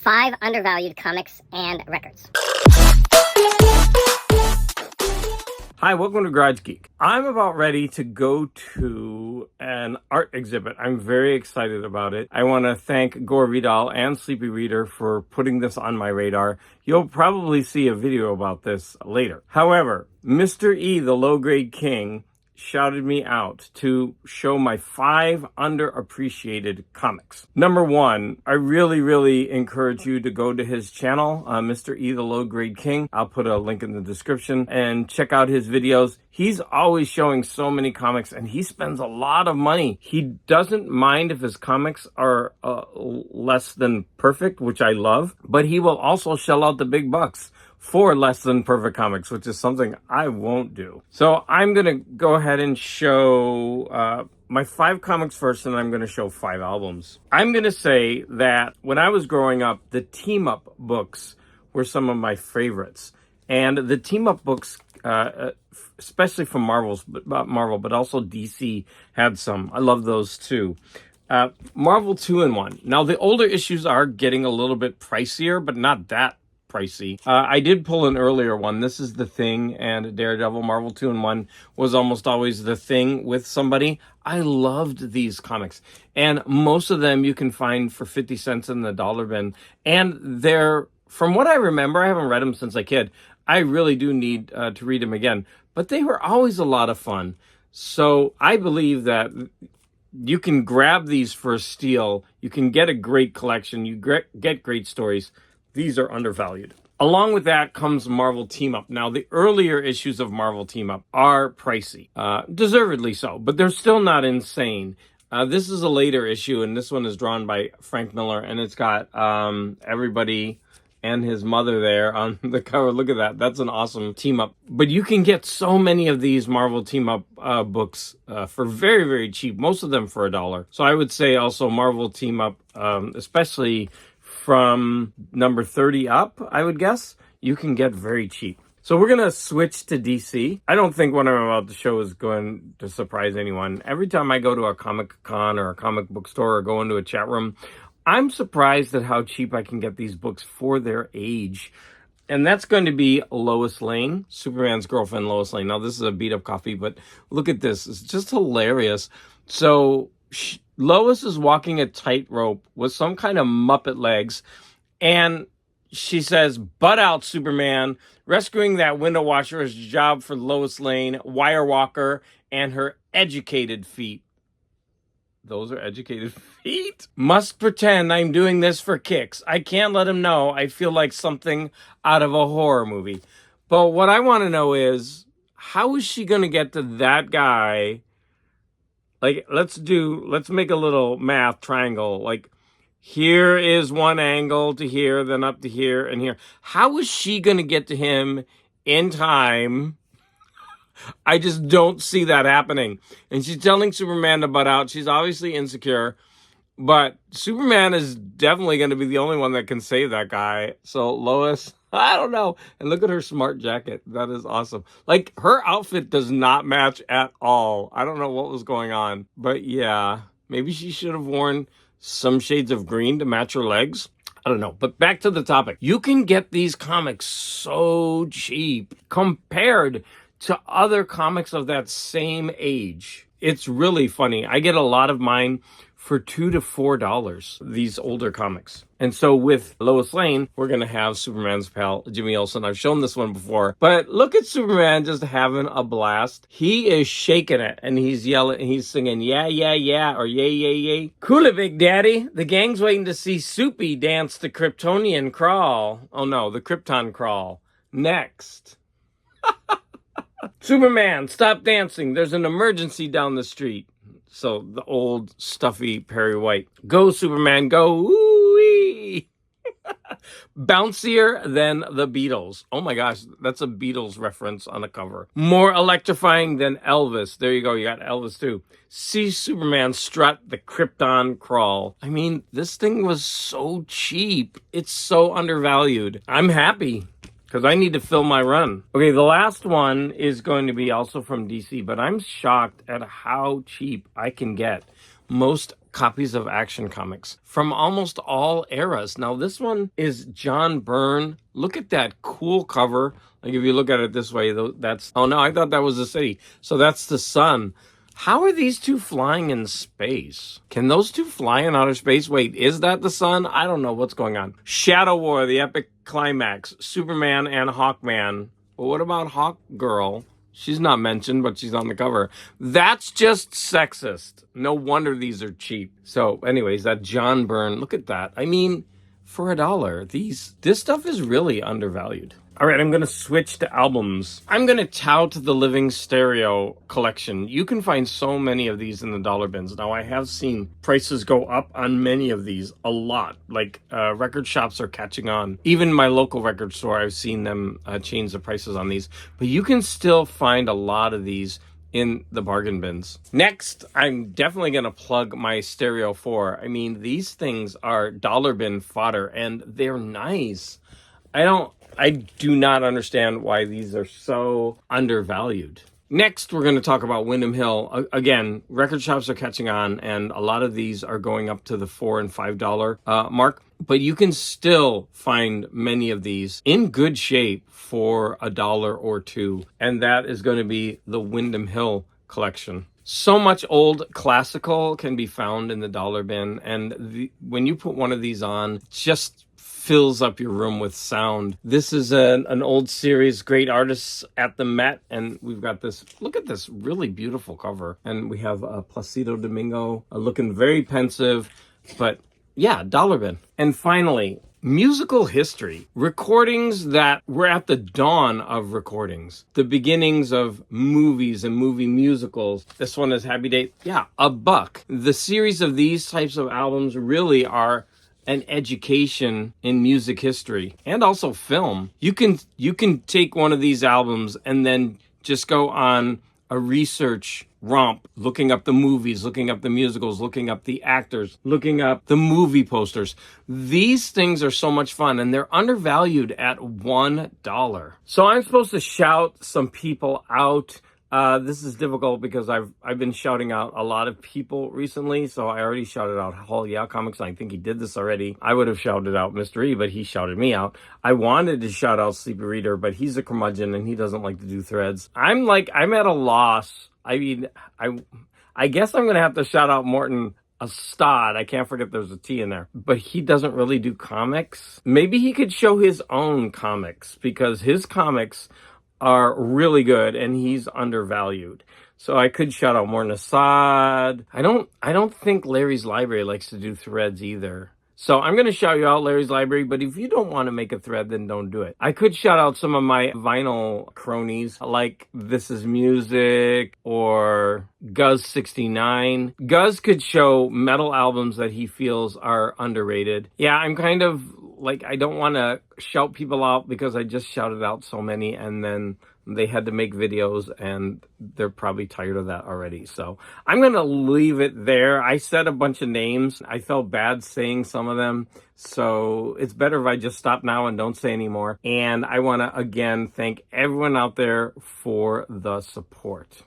5 undervalued comics and records. Hi, welcome to Garage Geek. I'm about ready to go to an art exhibit. I'm very excited about it. I want to thank Gore Vidal and Sleepy Reader for putting this on my radar. You'll probably see a video about this later. However, Mr. E, the low-grade king, shouted me out to show my 5 underappreciated comics. Number 1, I really encourage you to go to his channel, Mr. E, the Low Grade King. I'll put a link in the description and check out his videos. He's always showing so many comics and he spends a lot of money. He doesn't mind if his comics are less than perfect, which I love, but he will also shell out the big bucks for less than perfect comics, which is something I won't do. So I'm going to go ahead and show my 5 comics first, and I'm going to show 5 albums. I'm going to say that when I was growing up, the team-up books were some of my favorites. And the team-up books, especially from Marvel, but also DC had some. I love those too. Marvel 2-in-1. Now, the older issues are getting a little bit pricier, but not that pricey. I did pull an earlier one. This is The Thing and Daredevil. Marvel 2-in-1 was almost always The Thing with somebody. I loved these comics. And most of them you can find for 50 cents in the dollar bin. And they're, from what I remember, I haven't read them since I kid. I really do need to read them again. But they were always a lot of fun. So I believe that you can grab these for a steal. You can get a great collection. You get great stories. These are undervalued. Along with that comes Marvel Team Up. Now, the earlier issues of Marvel Team Up are pricey, deservedly so, but they're still not insane. This is a later issue, and this one is drawn by Frank Miller, and it's got everybody and his mother there on the cover. Look at that. That's an awesome team up. But you can get so many of these Marvel Team Up books for very cheap, most of them for $1. So I would say also Marvel Team Up, especially from number 30 up, I would guess, you can get very cheap. So we're going to switch to DC. I don't think what I'm about to show is going to surprise anyone. Every time I go to a comic con or a comic book store or go into a chat room, I'm surprised at how cheap I can get these books for their age. And that's going to be Lois Lane, Superman's girlfriend, Lois Lane. Now, this is a beat-up copy, but look at this. It's just hilarious. So Lois is walking a tightrope with some kind of Muppet legs, and she says, "Butt out, Superman. Rescuing that window washer is a job for Lois Lane, wire walker, and her educated feet." Those are educated feet. "Must pretend I'm doing this for kicks. I can't let him know I feel like something out of a horror movie." But what I want to know is, how is she going to get to that guy? Like, let's make a little math triangle. Like, here is one angle to here, then up to here and here. How is she going to get to him in time? I just don't see that happening. And she's telling Superman to butt out. She's obviously insecure. But Superman is definitely going to be the only one that can save that guy. So Lois, I don't know. And look at her smart jacket. That is awesome. Like, her outfit does not match at all. I don't know what was going on. But yeah, maybe she should have worn some shades of green to match her legs. I don't know. But back to the topic. You can get these comics so cheap compared to other comics of that same age. It's really funny. I get a lot of mine for $2 to $4, these older comics. And so with Lois Lane, we're going to have Superman's pal, Jimmy Olsen. I've shown this one before, but look at Superman just having a blast. He is shaking it, and he's yelling, he's singing, "Yeah, yeah, yeah," or "Yay, yay, yay." "Cool it, Big Daddy. The gang's waiting to see Soupy dance the Kryptonian crawl." Oh no, the Krypton crawl. Next. "Superman, stop dancing. There's an emergency down the street." So the old stuffy Perry White. "Go, Superman, go. Ooh-wee." "Bouncier than the Beatles." Oh my gosh, that's a Beatles reference on the cover. "More electrifying than Elvis." There you go, you got Elvis too. "See Superman strut the Krypton crawl." I mean, this thing was so cheap. It's so undervalued. I'm happy, because I need to fill my run. Okay, the last one is going to be also from DC, but I'm shocked at how cheap I can get most copies of Action Comics from almost all eras. Now, this one is John Byrne. Look at that cool cover. Like, if you look at it this way, that's... Oh, no, I thought that was the city. So that's the sun. How are these two flying in space? Can those two fly in outer space? Wait, is that the sun? I don't know what's going on. Shadow War, the epic climax. Superman and Hawkman. Well, what about Hawkgirl? She's not mentioned, but she's on the cover. That's just sexist. No wonder these are cheap. So anyways, that John Byrne, look at that. I mean, for $1, this stuff is really undervalued. All right, I'm going to switch to albums. I'm going to tout the Living Stereo collection. You can find so many of these in the dollar bins. Now, I have seen prices go up on many of these a lot. Like, record shops are catching on. Even my local record store, I've seen them change the prices on these. But you can still find a lot of these in the bargain bins. Next, I'm definitely going to plug my Stereo 4. I mean, these things are dollar bin fodder, and they're nice. I do not understand why these are so undervalued. Next, we're going to talk about Windham Hill. Again, record shops are catching on, and a lot of these are going up to the $4 and $5 mark. But you can still find many of these in good shape for $1 or $2. And that is going to be the Windham Hill collection. So much old classical can be found in the dollar bin. And when you put one of these on, just fills up your room with sound. This is an old series, great artists at the Met, and we've got this, look at this really beautiful cover. And we have Placido Domingo looking very pensive, but yeah, dollar bin. And finally, musical history. Recordings that were at the dawn of recordings. The beginnings of movies and movie musicals. This one is Happy Day. Yeah, $1. The series of these types of albums really are an education in music history and also film. You can take one of these albums and then just go on a research romp, looking up the movies, looking up the musicals, looking up the actors, looking up the movie posters. These things are so much fun, and they're undervalued at $1. So I'm supposed to shout some people out. This is difficult because I've been shouting out a lot of people recently. So I already shouted out Hall Yeah Comics. I think he did this already. I would have shouted out Mr. E, but he shouted me out. I wanted to shout out Sleepy Reader, but he's a curmudgeon and he doesn't like to do threads. I'm at a loss. I mean, I guess I'm going to have to shout out Morton Astad. I can't forget there's a T in there, but he doesn't really do comics. Maybe he could show his own comics because his comics are really good and he's undervalued. So I could shout out Morton Assad. I don't think Larry's Library likes to do threads either. So I'm going to shout you out, Larry's Library, but if you don't want to make a thread, then don't do it. I could shout out some of my vinyl cronies, like This Is Music or Guz69. Guz could show metal albums that he feels are underrated. Yeah, I'm kind of like, I don't want to shout people out because I just shouted out so many and then they had to make videos and they're probably tired of that already. So I'm going to leave it there. I said a bunch of names. I felt bad saying some of them. So it's better if I just stop now and don't say anymore. And I want to again thank everyone out there for the support.